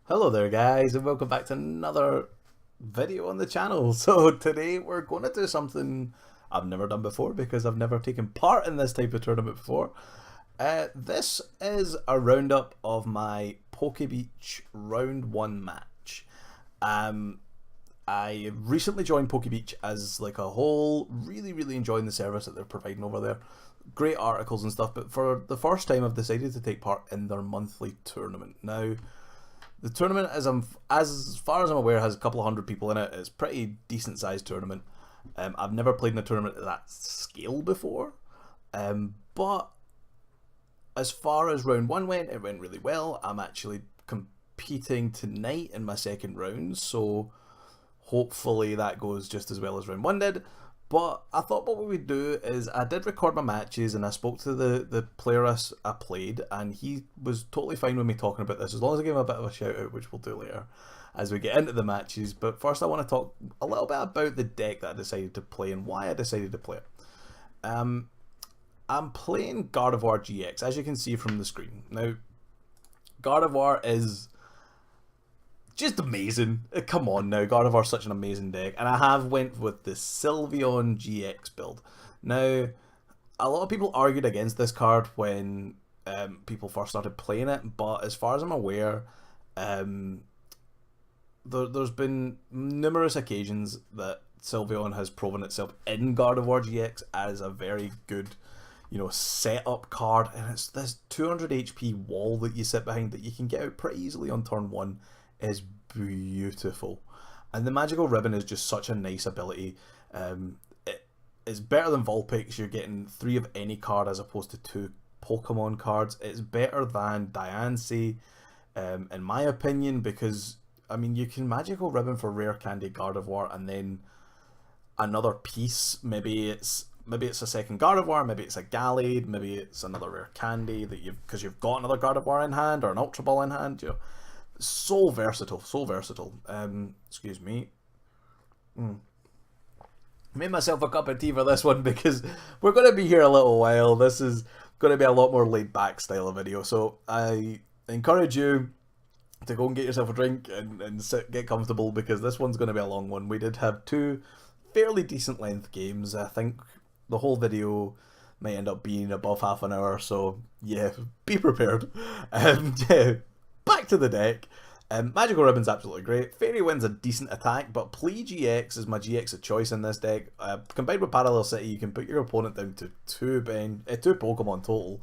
Hello there guys and welcome back to another video on the channel. So today we're going to do something I've never done before because I've never taken part in this type of tournament before. This is a roundup of my Pokebeach round 1 match. I recently joined Pokebeach as like a whole, really enjoying the service that they're providing over there. Great articles and stuff, but for the first time I've decided to take part in their monthly tournament. Now, the tournament, as far as I'm aware, has a couple of hundred people in it. It's a pretty decent sized tournament. I've never played in a tournament at that scale before, but as far as round 1 went, it went really well. I'm actually competing tonight in my second round, so hopefully that goes just as well as round 1 did. But I thought what we would do is I did record my matches and I spoke to the player I played, and he was totally fine with me talking about this as long as I gave him a bit of a shout out, which we'll do later as we get into the matches. But first I want to talk a little bit about the deck that I decided to play and why I decided to play it. I'm playing Gardevoir GX, as you can see from the screen. Now, Gardevoir is just amazing. Come on now, Gardevoir's such an amazing deck. And I have went with the Sylveon GX build. Now, a lot of people argued against this card when people first started playing it, but as far as I'm aware, there's been numerous occasions that Sylveon has proven itself in Gardevoir GX as a very good, setup card, and it's this 200 HP wall that you sit behind that you can get out pretty easily on turn 1 is beautiful. And the magical ribbon is just such a nice ability. It is better than Vulpix. You're getting 3 of any card as opposed to 2 Pokemon cards. It's better than Diancie, in my opinion, because I mean you can magical ribbon for rare candy Gardevoir and then another piece. Maybe it's a second Gardevoir, maybe it's a Gallade, maybe it's another rare candy that because you've got another Gardevoir in hand or an Ultra Ball in hand. So versatile, so versatile. Excuse me. Made myself a cup of tea for this one because we're going to be here a little while. This is going to be a lot more laid back style of video, so I encourage you to go and get yourself a drink and sit, get comfortable, because this one's going to be a long one. We did have 2 fairly decent length games. I think the whole video might end up being above half an hour, so yeah, be prepared. Yeah, back to the deck. Magical Ribbon's absolutely great. Fairy Wind's a decent attack, but Plea GX is my GX of choice in this deck. Combined with Parallel City, you can put your opponent down to 2 Pokemon total.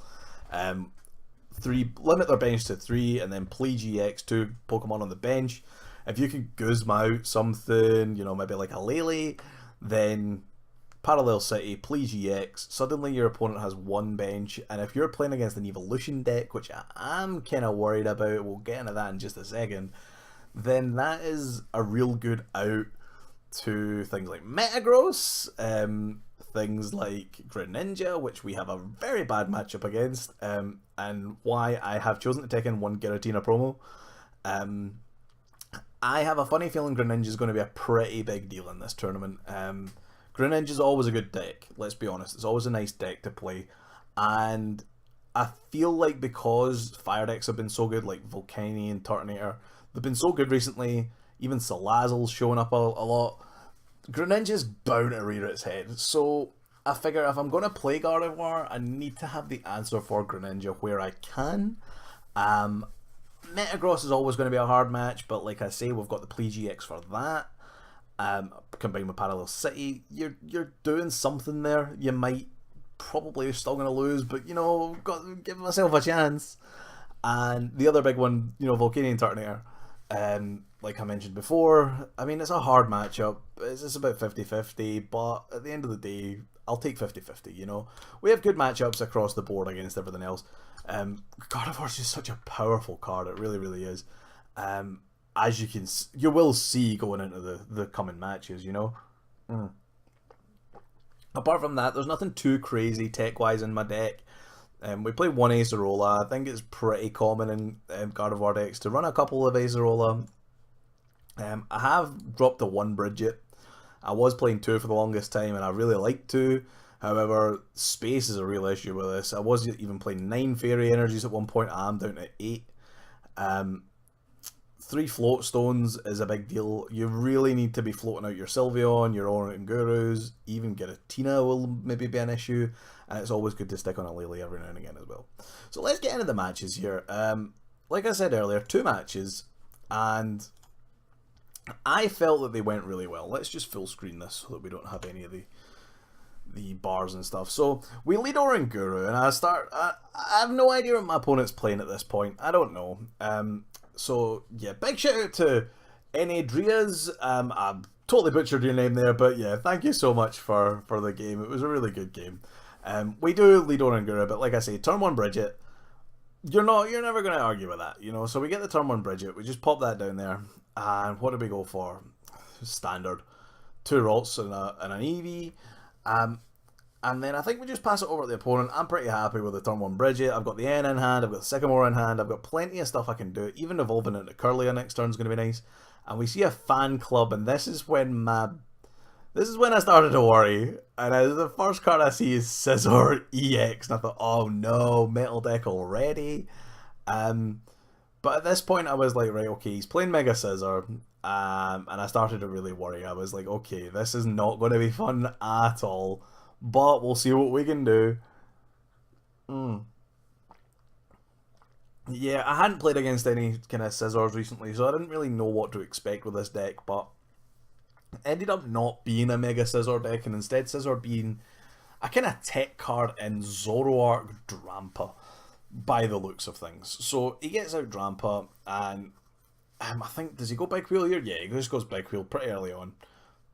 3 limit their bench to 3, and then Plea GX 2 Pokemon on the bench. If you can Guzma out something, maybe like a Lele, then Parallel City, Plea GX, suddenly your opponent has 1 bench, and if you're playing against an Evolution deck, which I'm kind of worried about, we'll get into that in just a second, then that is a real good out to things like Metagross, things like Greninja, which we have a very bad matchup against, and why I have chosen to take in 1 Giratina promo. I have a funny feeling Greninja is going to be a pretty big deal in this tournament. Greninja is always a good deck, let's be honest. It's always a nice deck to play. And I feel like because fire decks have been so good, like Volcani and Turtonator, they've been so good recently. Even Salazzle's showing up a lot. Greninja's bound to rear its head. So I figure if I'm going to play Gardevoir, I need to have the answer for Greninja where I can. Metagross is always going to be a hard match, but like I say, we've got the Plea GX for that. Combined with Parallel City, you're doing something there. You might probably still going to lose, but got to give myself a chance. And the other big one, Volcanion and Turtonator, like I mentioned before, I mean, it's a hard matchup. It's about 50-50, but at the end of the day, I'll take 50-50. We have good matchups across the board against everything else. Gardevoir's just such a powerful card. It really is. As you will see going into the coming matches, Apart from that, there's nothing too crazy tech-wise in my deck. We play 1 Acerola. I think it's pretty common in Gardevoir decks to run a couple of Acerola. I have dropped the 1 Bridget. I was playing 2 for the longest time, and I really like 2. However, space is a real issue with this. I was even playing 9 Fairy Energies at one point. I'm down to 8. 3 float stones is a big deal. You really need to be floating out your Sylveon, your Orangurus, even Giratina will maybe be an issue, and it's always good to stick on a Lily every now and again as well. So let's get into the matches here. Like I said earlier, 2 matches, and I felt that they went really well. Let's just full screen this so that we don't have any of the bars and stuff. So we lead Oranguru, and I have no idea what my opponent's playing at this point. I don't know. So yeah, big shout out to Enadrias. I totally butchered your name there, but yeah, thank you so much for the game. It was a really good game. We do lead Oranguru, but like I say, turn 1 Bridget. You're never going to argue with that, you know. So we get the turn 1 Bridget. We just pop that down there, and what do we go for? Standard 2 Ralts and an Eevee. And then I think we just pass it over to the opponent. I'm pretty happy with the turn 1 Bridget. I've got the N in hand, I've got the Sycamore in hand, I've got plenty of stuff I can do. Even evolving into Curlia next turn is going to be nice. And we see a fan club, and this is when I started to worry. And the first card I see is Scizor EX, and I thought, oh no, Metal Deck already. But at this point I was like, right, okay, he's playing Mega Scizor. And I started to really worry. I was like, okay, this is not going to be fun at all. But we'll see what we can do. Yeah, I hadn't played against any kind of Scizors recently, so I didn't really know what to expect with this deck, but it ended up not being a Mega Scizor deck, and instead Scizor being a kind of tech card in Zoroark Drampa, by the looks of things. So he gets out Drampa, and I think, does he go Big Wheel here? Yeah, he just goes Big Wheel pretty early on.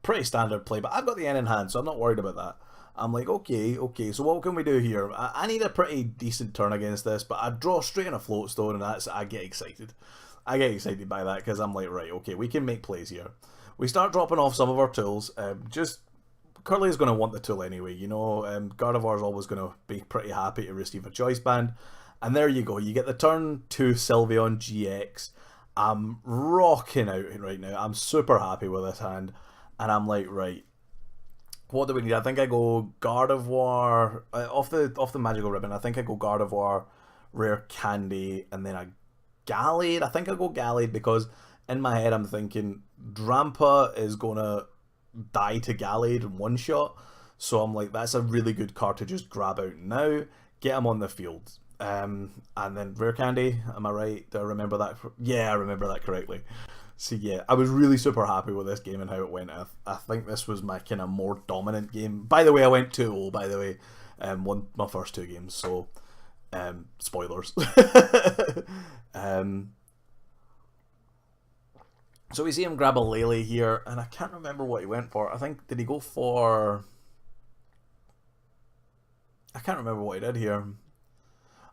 Pretty standard play, but I've got the N in hand, so I'm not worried about that. I'm like, okay, so what can we do here? I need a pretty decent turn against this, but I draw straight in a float stone, and I get excited. I get excited by that, because I'm like, right, okay, we can make plays here. We start dropping off some of our tools. Curly is going to want the tool anyway, you know. Gardevoir is always going to be pretty happy to receive a choice band. And there you go, you get the turn 2 Sylveon GX. I'm rocking out right now. I'm super happy with this hand. And I'm like, right, what do we need? I think I go Gardevoir off the magical ribbon. I think I go Gardevoir, Rare Candy, and then a Gallade. I think I go Gallade because in my head I'm thinking Drampa is gonna die to Gallade in one shot. So I'm like, that's a really good card to just grab out now, get him on the field. And then Rare Candy, am I right? Do I remember that? Yeah, I remember that correctly. So yeah, I was really super happy with this game and how it went. I think this was my kind of more dominant game. By the way, I went 2-0, by the way. Won my first 2 games, so spoilers. So we see him grab a Lele here, and I can't remember what he went for. I think, did he go for... I can't remember what he did here.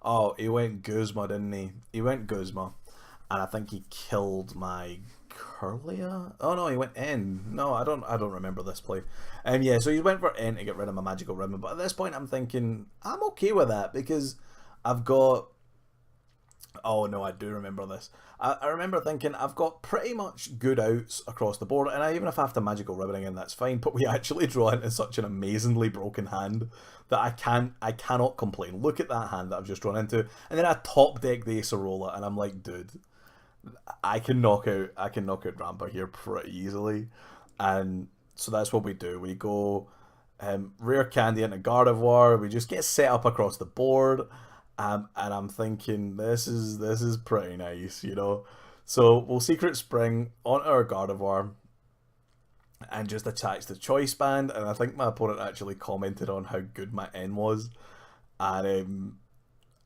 Oh, he went Guzma, didn't he? He went Guzma. And I think he killed my Curlia? Oh no, he went N. No, I don't remember this play. Yeah, so he went for N to get rid of my magical ribbon. But at this point I'm thinking, I'm okay with that because I've got... Oh no, I do remember this. I remember thinking I've got pretty much good outs across the board, and even if I have to magical ribbon again, that's fine. But we actually draw into such an amazingly broken hand that I cannot complain. Look at that hand that I've just drawn into, and then I top deck the Acerola, and I'm like, dude, I can knock out Drampa here pretty easily, and so that's what we do. We go Rare Candy into Gardevoir. We just get set up across the board. And I'm thinking, this is pretty nice, you know. So we'll Secret Spring onto our Gardevoir and just attach the Choice Band. And I think my opponent actually commented on how good my N was. And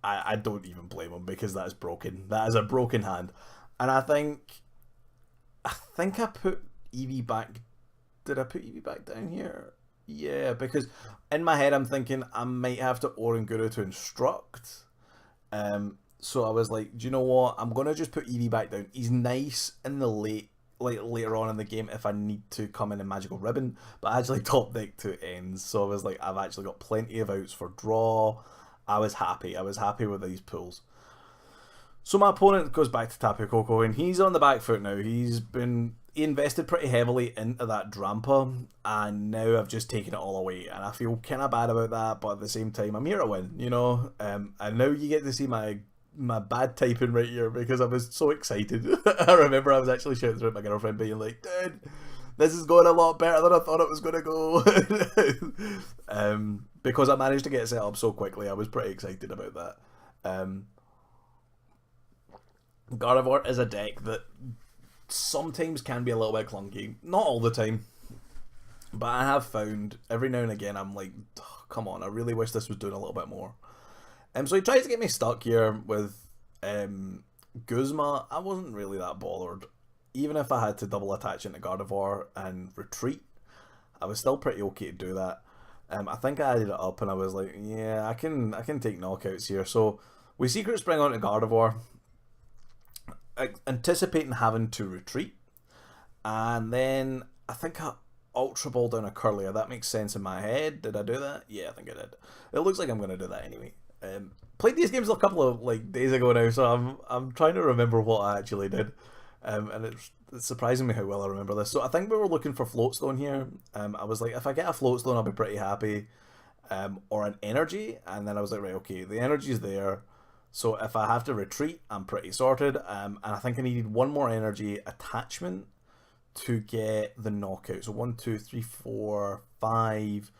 I don't even blame him because that is broken. That is a broken hand. And I think I put Eevee back. Did I put Eevee back down here? Yeah, because in my head I'm thinking I might have to Oranguru to instruct. So I was like, do you know what? I'm gonna just put Eevee back down. He's nice in the later on in the game if I need to come in a magical ribbon, but I actually top deck 2 ends. So I was like, I've actually got plenty of outs for draw. I was happy with these pulls. So my opponent goes back to Tapu Koko, and he's on the back foot now. He invested pretty heavily into that Drampa, and now I've just taken it all away, and I feel kind of bad about that, but at the same time, I'm here to win, you know. And now you get to see my my bad typing right here because I was so excited. I remember I was actually shouting through at my girlfriend being like, dude, this is going a lot better than I thought it was going to go. Because I managed to get it set up so quickly, I was pretty excited about that. Gardevoir is a deck that sometimes can be a little bit clunky. Not all the time. But I have found every now and again I'm like, oh, come on, I really wish this was doing a little bit more. So he tries to get me stuck here with Guzma. I wasn't really that bothered. Even if I had to double attach into Gardevoir and retreat, I was still pretty okay to do that. I think I added it up and I was like, yeah, I can take knockouts here. So we Secret Spring onto Gardevoir, anticipating having to retreat. And then I think I Ultra Ball down a Curlier. That makes sense in my head. Did I do that? Yeah, I think I did. It looks like I'm going to do that anyway. Played these games a couple of days ago now, so I'm trying to remember what I actually did. And it's surprising me how well I remember this. So I think we were looking for Floatstone here. I was like, if I get a Floatstone, I'll be pretty happy. Or an Energy, and then I was like, right, okay, the Energy's there. So if I have to retreat, I'm pretty sorted. And I think I needed one more Energy attachment to get the knockout. So 1, 2, 3, 4, 5.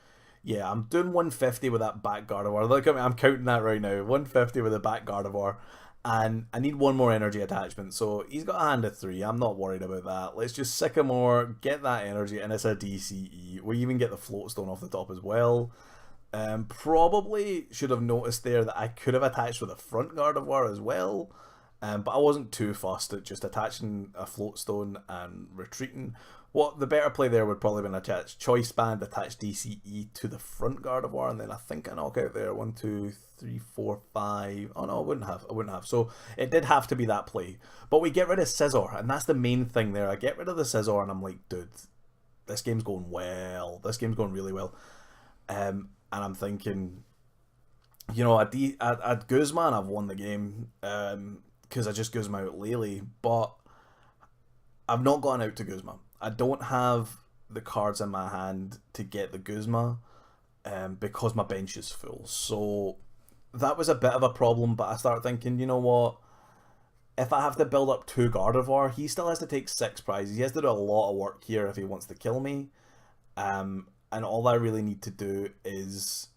Yeah, I'm doing 150 with that back Gardevoir. Look at me, I'm counting that right now. 150 with the back Gardevoir. And I need one more energy attachment. So he's got a hand of 3. I'm not worried about that. Let's just Sycamore, get that energy, and it's a DCE. We even get the Floatstone off the top as well. Probably should have noticed there that I could have attached with a front Gardevoir as well. But I wasn't too fussed at just attaching a Floatstone and retreating. What the better play there would probably have been attach Choice Band, attach DCE to the front Gardevoir, and then I think I knock out there. 1, 2, 3, 4, 5. Oh no, I wouldn't have. So it did have to be that play. But we get rid of Scizor, and that's the main thing there. I get rid of the Scizor, and I'm like, dude, this game's going well. This game's going really well. And I'm thinking, you know, at Guzman, I've won the game because I just Guzma out Lele, but I've not gone out to Guzma. I don't have the cards in my hand to get the Guzma because my bench is full. So that was a bit of a problem, but I started thinking, you know what? If I have to build up 2 Gardevoir, he still has to take 6 prizes. He has to do a lot of work here if he wants to kill me. And all I really need to do is,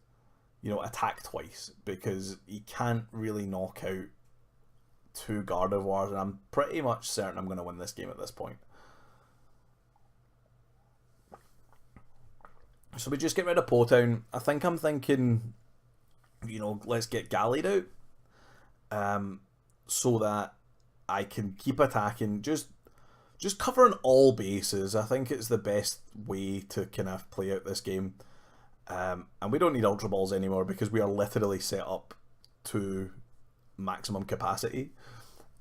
you know, attack twice because he can't really knock out 2 Gardevoirs, and I'm pretty much certain I'm going to win this game at this point. So we just get rid of Potown. I think I'm thinking, you know, let's get Gallade out, so that I can keep attacking, just covering all bases. I think it's the best way to kind of play out this game. And we don't need Ultra Balls anymore because we are literally set up to maximum capacity.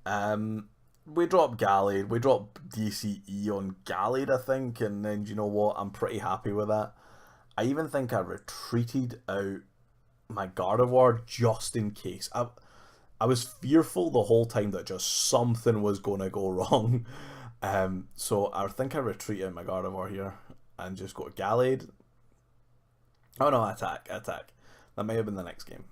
We drop Gallade, we drop DCE on Gallade, I think, and then, you know what, I'm pretty happy with that. I even think I retreated out my Gardevoir just in case. I was fearful the whole time that just something was going to go wrong. So I think I retreat out my Gardevoir here and just go to Gallade. Oh no, attack. That may have been the next game.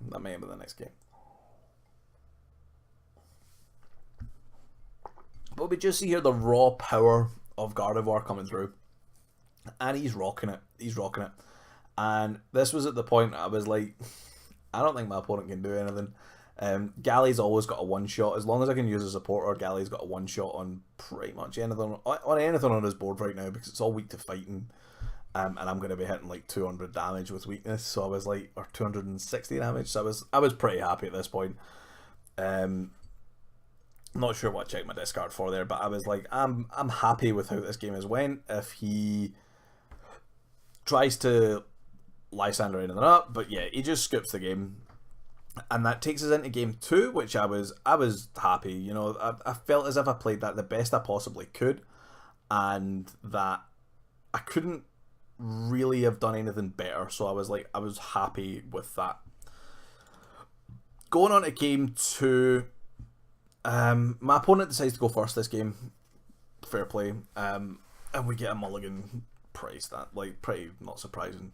But we just see here the raw power of Gardevoir coming through. And he's rocking it. And this was at the point I was like, I don't think my opponent can do anything. Gally's always got a one-shot. As long as I can use a supporter, Gally's got a one-shot on pretty much anything on his board right now because it's all weak to fighting. And I'm going to be hitting like 200 damage with weakness. So I was like, or 260 damage. So I was pretty happy at this point. Not sure what I checked my discard for there, but I was like, I'm happy with how this game has went. If he tries to Lysander anything up, but yeah, he just scoops the game, and that takes us into game 2, which I was happy. You know, I felt as if I played that the best I possibly could, and that I couldn't really have done anything better. So I was like, I was happy with that. Going on to game 2. My opponent decides to go first this game. Fair play. And we get a mulligan price. That, like, pretty not surprising.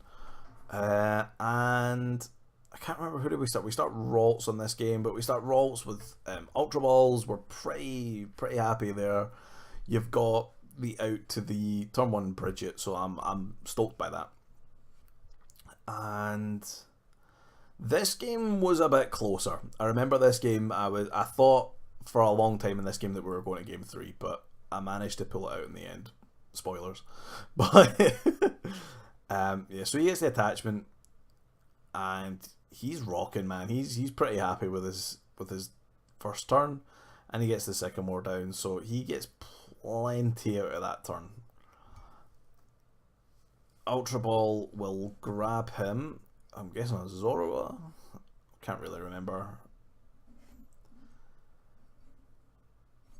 And I can't remember who did we start. We start Ralts on this game, but we start Ralts with Ultra Balls. We're pretty happy there. You've got the out to the turn 1 Bridget, so I'm stoked by that. And this game was a bit closer. I remember this game. I thought for a long time in this game that we were going to game 3, but I managed to pull it out in the end. Spoilers, but yeah. So he gets the attachment, and he's rocking, man. He's pretty happy with his first turn, and he gets the Sycamore down, so he gets plenty out of that turn. Ultra Ball will grab him. I'm guessing a Zoroark. Can't really remember.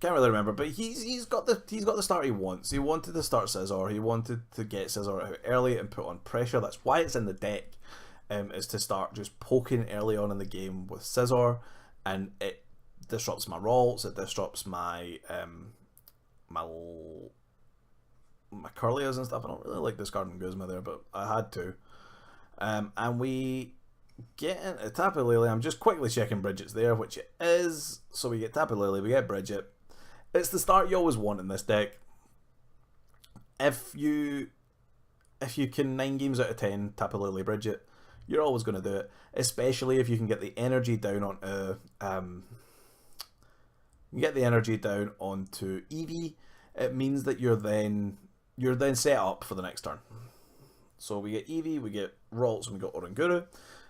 But he's got the start he wants. He wanted to start Scizor. He wanted to get Scizor out early and put on pressure. That's why it's in the deck. Is to start just poking early on in the game with Scizor, and it disrupts my Ralts. It disrupts my my Curlias and stuff. I don't really like discarding Guzma there, but I had to. And we get into Tapu Lele. I'm just quickly checking Bridget's there, which it is. So we get Tapu Lele, we get Bridget. It's the start you always want in this deck. If you can 9 games out of 10 Tapu Lele Bridget, you're always going to do it. Especially if you can get the energy down onto Eevee. It means that you're then set up for the next turn. So we get Eevee, we get Ralts, and we got Oranguru,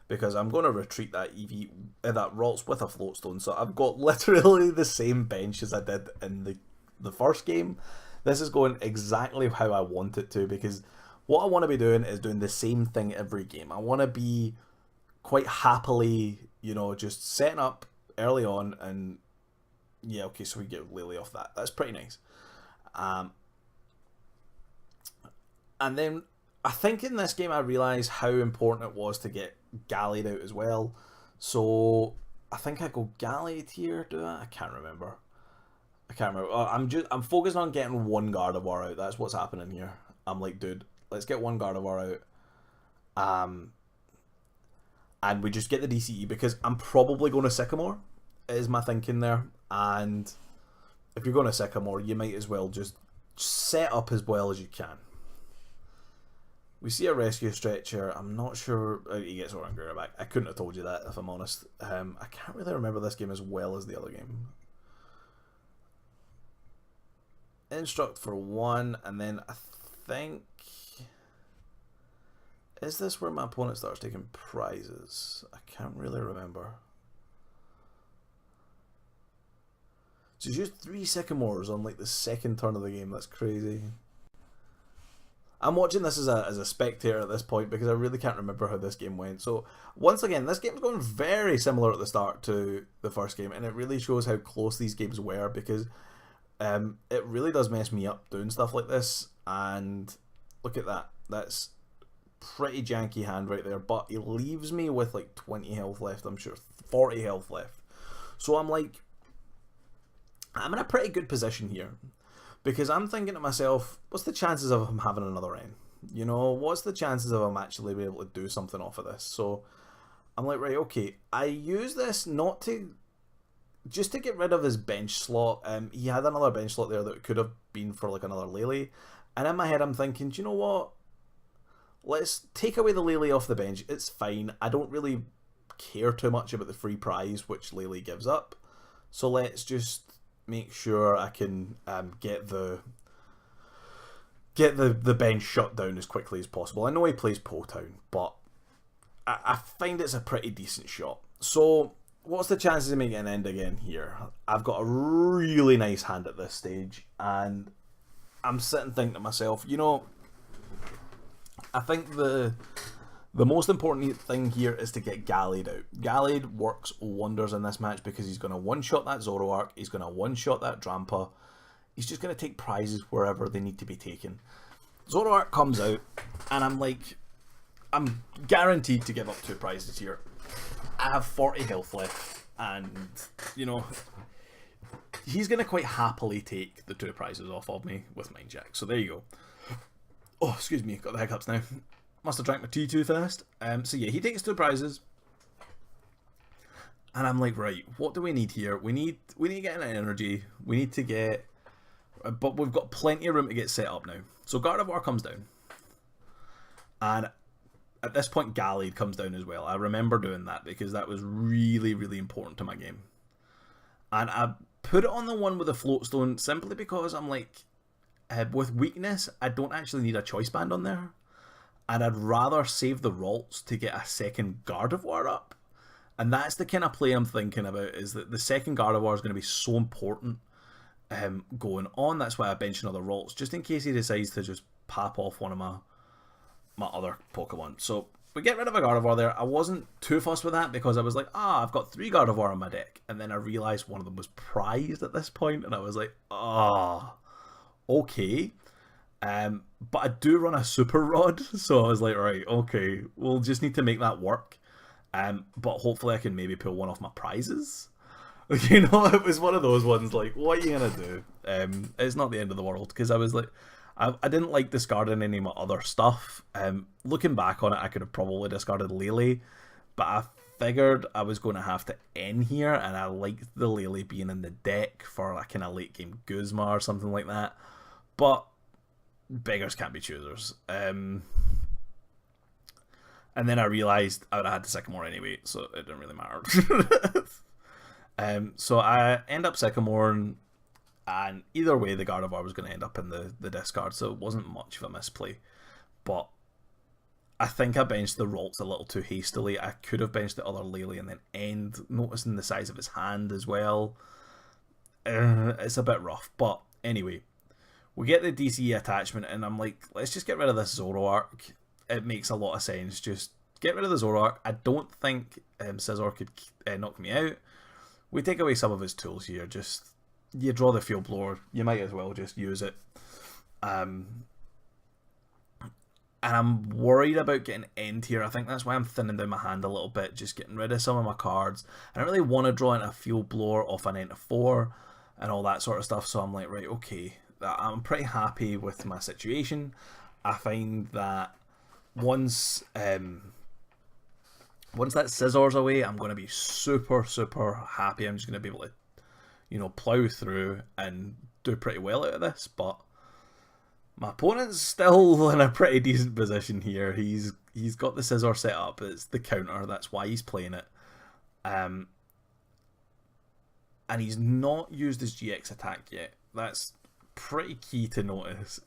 because I'm going to retreat that Eevee, that Ralts with a Floatstone. So I've got literally the same bench as I did in the first game. This is going exactly how I want it to, because what I want to be doing is doing the same thing every game. I want to be quite happily, just setting up early on, and yeah, okay, so we get Lily off that. That's pretty nice. And then I think in this game I realised how important it was to get Gallade out as well. So I think I go Gallade here, do I? I can't remember. I'm focused on getting one Gardevoir out. That's what's happening here. I'm like, dude, let's get one Gardevoir out. And we just get the DCE, because I'm probably going to Sycamore, is my thinking there. And if you're going to Sycamore, you might as well just set up as well as you can. We see a Rescue Stretcher. I'm not sure he gets Oranguru back. I couldn't have told you that, if I'm honest. I can't really remember this game as well as the other game. Instruct for 1, and then I think... Is this where my opponent starts taking prizes? I can't really remember. So he's used 3 Sycamores on like the second turn of the game. That's crazy. I'm watching this as a spectator at this point, because I really can't remember how this game went. So once again, this game's going very similar at the start to the first game, and it really shows how close these games were, because it really does mess me up doing stuff like this. And look at that. That's pretty janky hand right there, but he leaves me with like 20 health left, I'm sure, 40 health left. So I'm like, I'm in a pretty good position here, because I'm thinking to myself, what's the chances of him having another N? What's the chances of him actually being able to do something off of this? So I'm like, right, okay, I use this just to get rid of his bench slot. He had another bench slot there that could have been for like another Lele, and in my head I'm thinking, do you know what? Let's take away the Lele off the bench. It's fine. I don't really care too much about the free prize which Lele gives up. So let's just make sure I can get the bench shut down as quickly as possible. I know he plays Potown, but I find it's a pretty decent shot. So what's the chances of me getting an end again here? I've got a really nice hand at this stage, and I'm sitting thinking to myself, I think the most important thing here is to get Gallade out. Gallade works wonders in this match, because he's going to one-shot that Zoroark, he's going to one-shot that Drampa, he's just going to take prizes wherever they need to be taken. Zoroark comes out, and I'm guaranteed to give up 2 prizes here. I have 40 health left, and, he's going to quite happily take the 2 prizes off of me with Mind Jack. So there you go. Oh, excuse me, got the hiccups now. Must have drank my tea too fast. So yeah, he takes 2 prizes. And I'm like, right, what do we need here? We need to get an energy. We need to get, but we've got plenty of room to get set up now. So Gardevoir comes down, and at this point Gallade comes down as well. I remember doing that because that was really, really important to my game. And I put it on the one with the float stone simply because I'm like, with weakness, I don't actually need a choice band on there. And I'd rather save the Ralts to get a second Gardevoir up. And that's the kind of play I'm thinking about, is that the second Gardevoir is going to be so important going on. That's why I bench another Ralts, just in case he decides to just pop off one of my other Pokemon. So we get rid of a Gardevoir there. I wasn't too fussed with that because I was like, I've got 3 Gardevoir in my deck. And then I realised one of them was prized at this point, and I was like, okay. But I do run a Super Rod, so I was like, right, okay, we'll just need to make that work. But hopefully I can maybe pull one off my prizes. You know, it was one of those ones like, what are you gonna do? It's not the end of the world, because I was like, I didn't like discarding any of my other stuff. Looking back on it, I could have probably discarded Lele, but I figured I was going to have to end here, and I liked the Lele being in the deck for a kind of late game Guzma or something like that. But beggars can't be choosers. And then I realised I would have had the Sycamore anyway, so it didn't really matter. So I end up Sycamore, and either way the Gardevoir was going to end up in the discard, so it wasn't much of a misplay. But I think I benched the Ralts a little too hastily. I could have benched the other Lele and then end, noticing the size of his hand as well. It's a bit rough, but anyway. We get the DCE attachment, and I'm like, let's just get rid of this Zoroark. It makes a lot of sense. Just get rid of the Zoroark. I don't think Scizor could knock me out. We take away some of his tools here. Just, you draw the Field Blower. You might as well just use it. And I'm worried about getting end here. I think that's why I'm thinning down my hand a little bit. Just getting rid of some of my cards. I don't really want to draw in a Field Blower off an Enter 4 and all that sort of stuff. So I'm like, right, okay. I'm pretty happy with my situation. I find that once that Scizzor's away, I'm going to be super, super happy. I'm just going to be able to, you know, plow through and do pretty well out of this. But my opponent's still in a pretty decent position here. He's got the Scizor set up. It's the counter. That's why he's playing it. And he's not used his GX attack yet. That's pretty key to notice.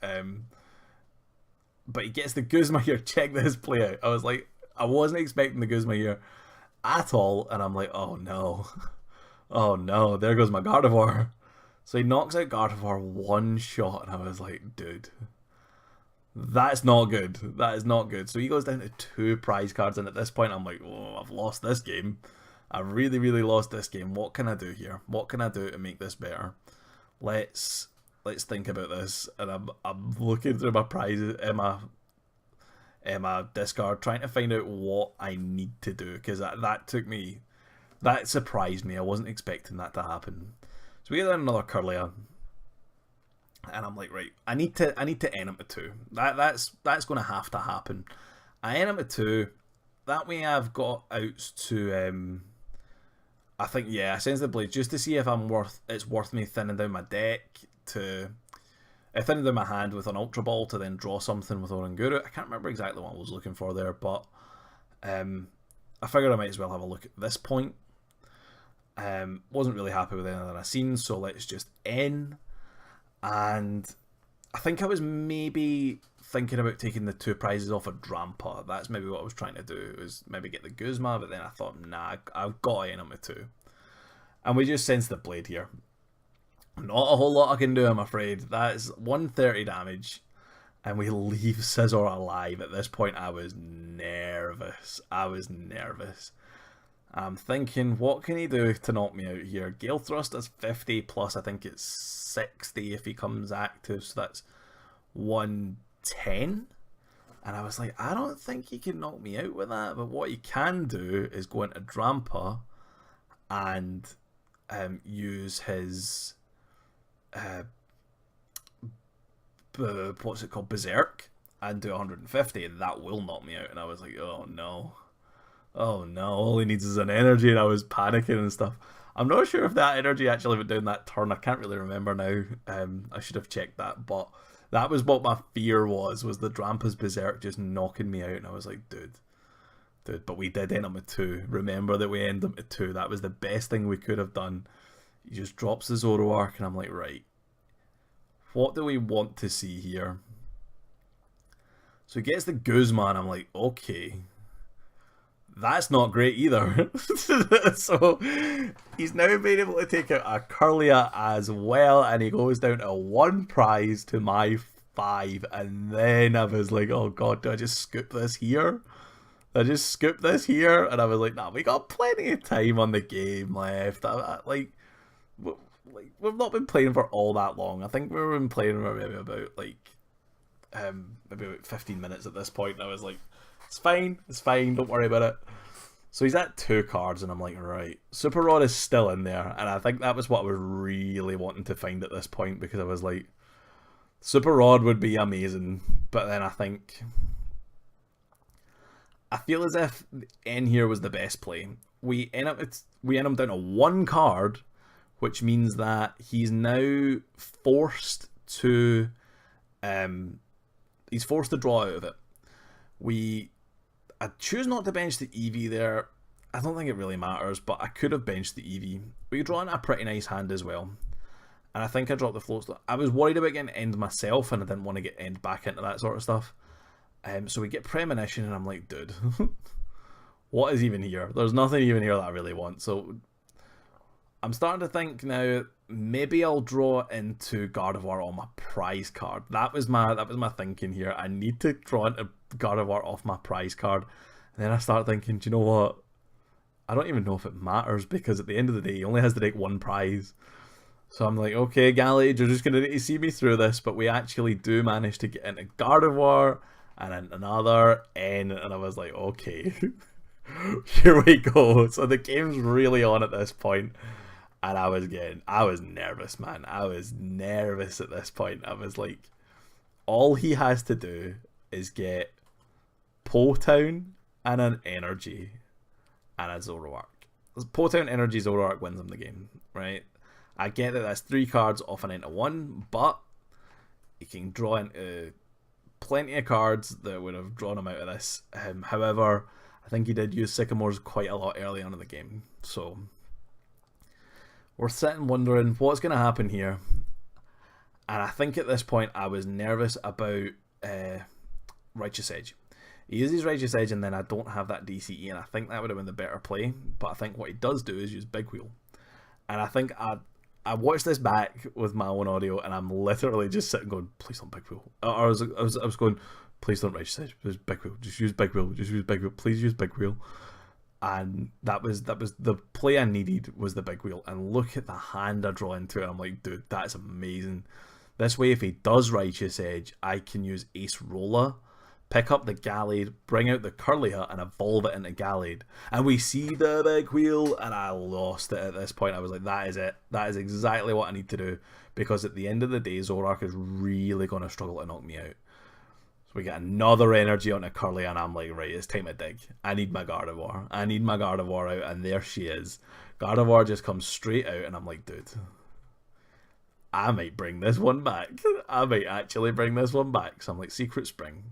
But he gets the Guzma here. Check this play out. I was like, I wasn't expecting the Guzma here at all, and I'm like, oh no. Oh no, there goes my Gardevoir. So he knocks out Gardevoir one shot, and I was like, dude, that's not good. That is not good. So he goes down to 2 prize cards, and at this point I'm like, oh, I've lost this game. I really, really lost this game. What can I do here? What can I do to make this better? Let's think about this. And I'm looking through my prizes in my discard, trying to find out what I need to do, because that surprised me. I wasn't expecting that to happen. So we get another Curlia, and I'm like, right, I need to end him to 2. That's going to have to happen. I end him to 2. That way I've got outs to I think, yeah, I sense the blade just to see if it's worth me thinning down my deck to thinning down my hand with an Ultra Ball to then draw something with Oranguru. I can't remember exactly what I was looking for there, but I figured I might as well have a look at this point. Wasn't really happy with anything I seen, so let's just end. And I think I was maybe thinking about taking the 2 prizes off of Drampa. That's maybe what I was trying to do, was maybe get the Guzma, but then I thought, nah, I've got to end up with 2. And we just sense the blade here. Not a whole lot I can do, I'm afraid. That's 130 damage, and we leave Scizor alive. At this point, I was nervous. I'm thinking, what can he do to knock me out here? Gale Thrust is 50, plus I think it's 60 if he comes active, so that's 110. And I was like, I don't think he can knock me out with that, but what he can do is go into Drampa and use his what's it called, Berserk, and do 150, and that will knock me out. And I was like, oh no, Oh no, all he needs is an energy, and I was panicking and stuff. I'm not sure if that energy actually went down that turn. I can't really remember now. I should have checked that, but that was what my fear was the Drampa's Berserk just knocking me out, and I was like, dude. But we did end up with 2. Remember that we ended up with 2. That was the best thing we could have done. He just drops the Zoroark, and I'm like, right, what do we want to see here? So he gets the Guzma, and I'm like, okay. That's not great either. So he's now been able to take out a Curlia as well, and he goes down to 1 prize to my 5. And then I was like, oh god, do I just scoop this here? I just scoop this here, and I was like, nah, we got plenty of time on the game left. We've not been playing for all that long. I think we've been playing for maybe about maybe about 15 minutes at this point, and I was like, it's fine, don't worry about it. So he's at 2 cards, and I'm like, right, Super Rod is still in there, and I think that was what I was really wanting to find at this point, because I was like, Super Rod would be amazing, but then I feel as if N here was the best play. We end up down to 1 card, which means that he's now forced to draw out of it. I choose not to bench the Eevee there. I don't think it really matters, but I could have benched the Eevee. We draw in a pretty nice hand as well. And I think I dropped the floats. I was worried about getting end myself, and I didn't want to get end back into that sort of stuff. So we get Premonition, and I'm like, dude, what is even here? There's nothing even here that I really want. So I'm starting to think now, maybe I'll draw into Gardevoir on my prize card. That was my thinking here. I need to draw into Gardevoir off my prize card. And then I start thinking, do you know what? I don't even know if it matters, because at the end of the day, he only has to take 1 prize. So I'm like, okay, Gallade, you're just going to need to see me through this. But we actually do manage to get into Gardevoir and then another N. And I was like, okay, here we go. So the game's really on at this point. And I was nervous, man. I was nervous at this point. I was like, all he has to do is get Po-Town and an Energy and a Zoroark. Po-Town, Energy, Zoroark wins him the game, right? I get that that's 3 cards off an into 1, but he can draw into plenty of cards that would have drawn him out of this. However, I think he did use Sycamores quite a lot early on in the game, so we're sitting wondering what's going to happen here. And I think at this point I was nervous about Righteous Edge. He uses Righteous Edge, and then I don't have that DCE, and I think that would have been the better play. But I think what he does do is use Big Wheel. And I think I watched this back with my own audio, and I'm literally just sitting going, please don't Big Wheel. I was going, please don't Righteous Edge, just Big Wheel, just use Big Wheel, just use Big Wheel, please use Big Wheel. And that was the play I needed, was the Big Wheel. And look at the hand I draw into it. I'm like, dude, that's amazing. This way, if he does Righteous Edge, I can use Ace Rolla, pick up the Gallade, bring out the Curlia, and evolve it into Gallade. And we see the Big Wheel, and I lost it at this point. I was like, that is it. That is exactly what I need to do. Because at the end of the day, Zoroark is really going to struggle to knock me out. So we get another energy onto Curly, and I'm like, right, it's time to dig. I need my Gardevoir. I need my Gardevoir out, and there she is. Gardevoir just comes straight out, and I'm like, dude, I might bring this one back. I might actually bring this one back. So I'm like, Secret Spring.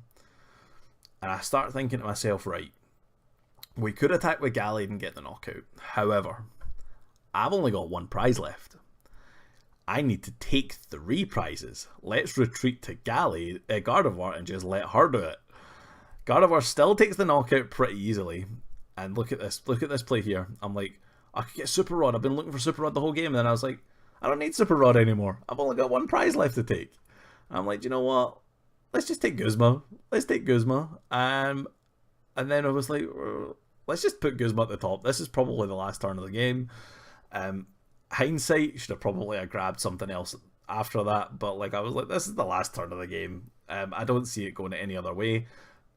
And I start thinking to myself, right, we could attack with Gallade and get the knockout. However, I've only got 1 prize left. I need to take 3 prizes. Let's retreat to Gardevoir, and just let her do it. Gardevoir still takes the knockout pretty easily. And look at this play here. I'm like, I could get Super Rod. I've been looking for Super Rod the whole game, and then I was like, I don't need Super Rod anymore. I've only got 1 prize left to take. And I'm like, you know what? Let's just take Guzma. Let's take Guzma. And then I was like, let's just put Guzma at the top. This is probably the last turn of the game. Hindsight, should have probably grabbed something else after that, but like I was like, this is the last turn of the game. I don't see it going any other way.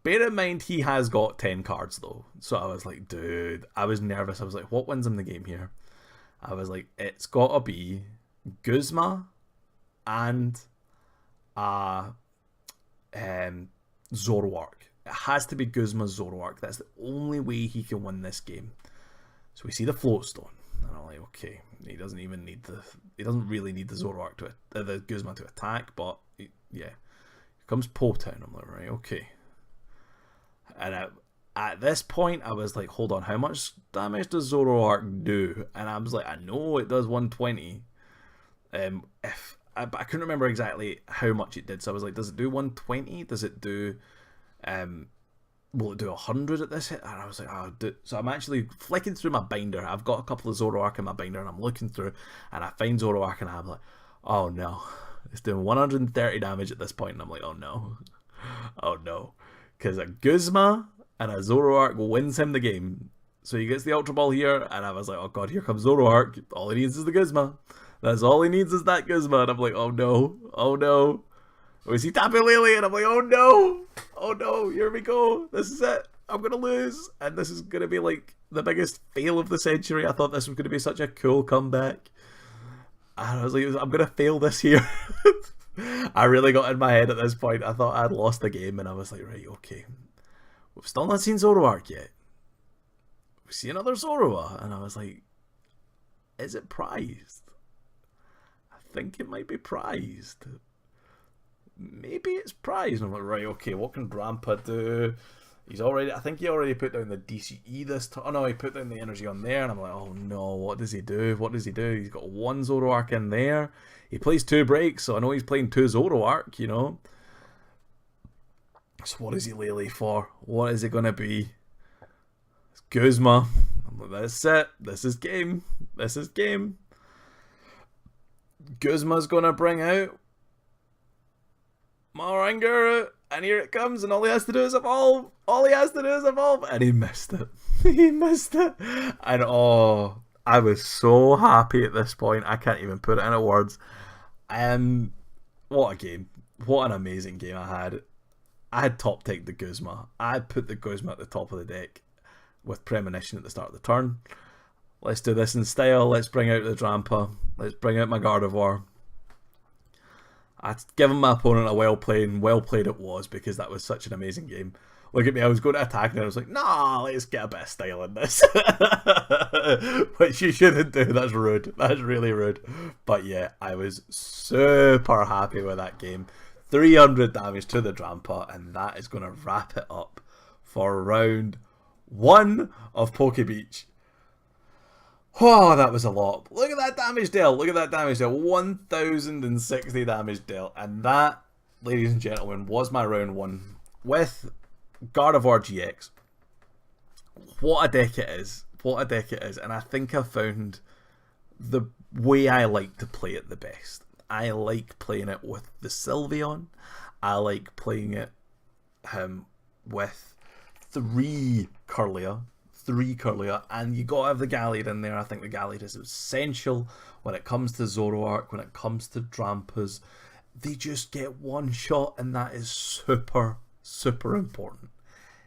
Bear in mind, he has got 10 cards though, so I was like, dude, I was nervous. I was like, what wins him the game here? I was like, it's gotta be Guzma and Zoroark. It has to be Guzma's Zoroark. That's the only way he can win this game. So we see the Float Stone, and I'm like, okay, he doesn't even need he doesn't really need the Zoroark the Guzma to attack, but yeah, here comes Potown. I'm like, right, okay. And at this point, I was like, hold on, how much damage does Zoroark do? And I was like, I know it does 120. But I couldn't remember exactly how much it did. So I was like, does it do 120? Does it do will it do 100 at this hit? And I was like, oh, so I'm actually flicking through my binder. I've got a couple of Zoroark in my binder, and I'm looking through, and I find Zoroark, and I'm like, oh no, it's doing 130 damage at this point, and I'm like, oh no, because a Guzma and a Zoroark wins him the game. So he gets the Ultra Ball here, and I was like, oh god, here comes Zoroark. All he needs is the Guzma. That's all he needs is that Guzma, and I'm like, oh no. Oh, is he tapping Lily? And I'm like, oh no, here we go. This is it. I'm going to lose. And this is going to be like the biggest fail of the century. I thought this was going to be such a cool comeback. And I was like, I'm going to fail this here. I really got in my head at this point. I thought I'd lost the game, and I was like, right, okay. We've still not seen Zoroark yet. We see another Zoroark. And I was like, is it prized? I think it might be prized. Maybe it's prized. And I'm like, right, okay, what can Drampa do? I think he already put down the DCE this time. Oh no, he put down the energy on there, and I'm like, oh no, what does he do? He's got one Zoroark in there. He plays 2 breaks, so I know he's playing 2 Zoroark, you know. So what is he Lele for? What is it going to be? It's Guzma. I'm like, that's it. This is game. Guzma's going to bring out Maranguru, and here it comes, and all he has to do is evolve. And he missed it. And oh, I was so happy at this point. I can't even put it into words. What a game. What an amazing game I had. I had top ticked the Guzma. I put the Guzma at the top of the deck with Premonition at the start of the turn. Let's do this in style. Let's bring out the Drampa. Let's bring out my Gardevoir. I'd given my opponent a well played, and well played it was, because that was such an amazing game. Look at me, I was going to attack, and I was like, nah, let's get a bit of style in this. Which you shouldn't do, that's rude. That's really rude. But yeah, I was super happy with that game. 300 damage to the Drampa, and that is going to wrap it up for round 1 of Pokebeach. Oh, that was a lot. Look at that damage dealt. 1,060 damage dealt. And that, ladies and gentlemen, was my round 1 with Gardevoir GX. What a deck it is. And I think I've found the way I like to play it the best. I like playing it with the Sylveon. I like playing it with 3 Curlia, and you gotta have the Galliard in there. I think the Galliard is essential when it comes to Zoroark, when it comes to Drampas. They just get one shot, and that is super important.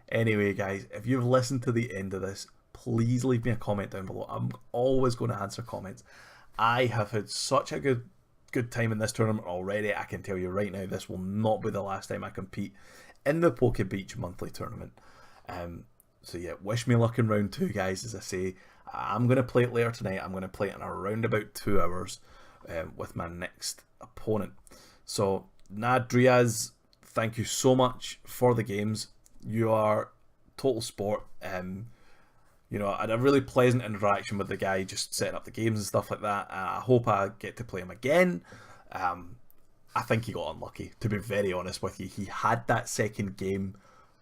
Anyway, guys, if you've listened to the end of this, please leave me a comment down below. I'm always going to answer comments. I have had such a good time in this tournament already. I can tell you right now, this will not be the last time I compete in the Pokebeach monthly tournament. So yeah, wish me luck in round 2, guys. As I say, I'm going to play it later tonight. I'm going to play it in around about 2 hours with my next opponent. So, Nadriaz, thank you so much for the games. You are total sport. You know, I had a really pleasant interaction with the guy just setting up the games and stuff like that. I hope I get to play him again. I think he got unlucky, to be very honest with you. He had that second game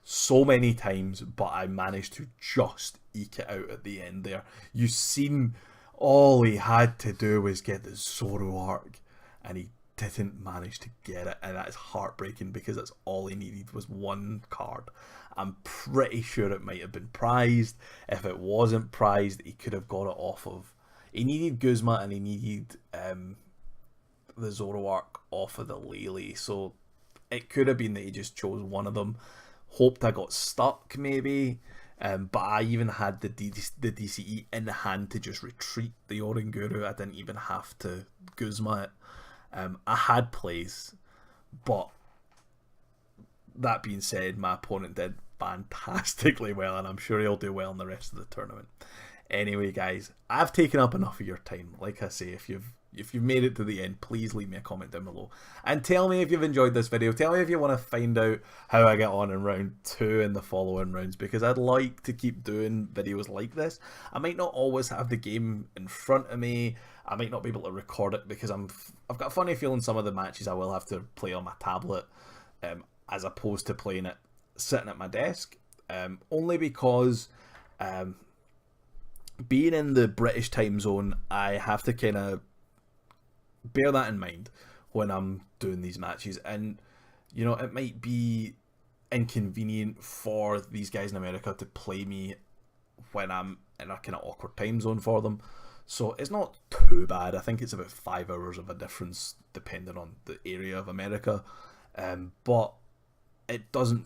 so many times, but I managed to just eke it out at the end there. You seen all he had to do was get the Zoroark, and he didn't manage to get it, and that is heartbreaking, because that's all he needed was 1 card. I'm pretty sure it might have been prized. If it wasn't prized, he could have got it off of... He needed Guzma, and he needed the Zoroark off of the Lele, so it could have been that he just chose one of them. Hoped I got stuck, maybe, but I even had the DCE in hand to just retreat the Oranguru. I didn't even have to Guzma it. I had plays, but that being said, my opponent did fantastically well, and I'm sure he'll do well in the rest of the tournament. Anyway, guys, I've taken up enough of your time. Like I say, if you've made it to the end, please leave me a comment down below and tell me if you've enjoyed this video. Tell me if you want to find out how I get on in round 2 and the following rounds, because I'd like to keep doing videos like this. I might not always have the game in front of me. I might not be able to record it because I've got a funny feeling some of the matches I will have to play on my tablet, as opposed to playing it sitting at my desk, only because being in the British time zone, I have to kind of bear that in mind when I'm doing these matches. And you know, it might be inconvenient for these guys in America to play me when I'm in a kind of awkward time zone for them. So it's not too bad. I think it's about 5 hours of a difference depending on the area of America, but it doesn't.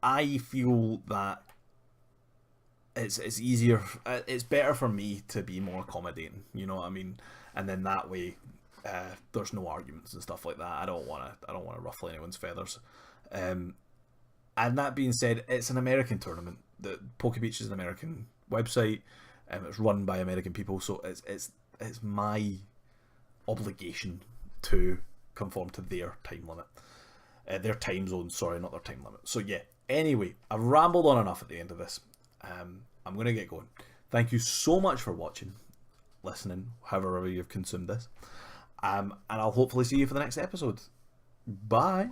I feel that it's easier, it's better for me to be more accommodating, you know what I mean? And then that way, there's no arguments and stuff like that. I don't want to ruffle anyone's feathers. And that being said, it's an American tournament. The Pokebeach is an American website, and it's run by American people, so it's my obligation to conform to their time limit, their time zone. Sorry, not their time limit. So yeah. Anyway, I've rambled on enough at the end of this. I'm going to get going. Thank you so much for watching, listening, however you've consumed this. And I'll hopefully see you for the next episode. Bye.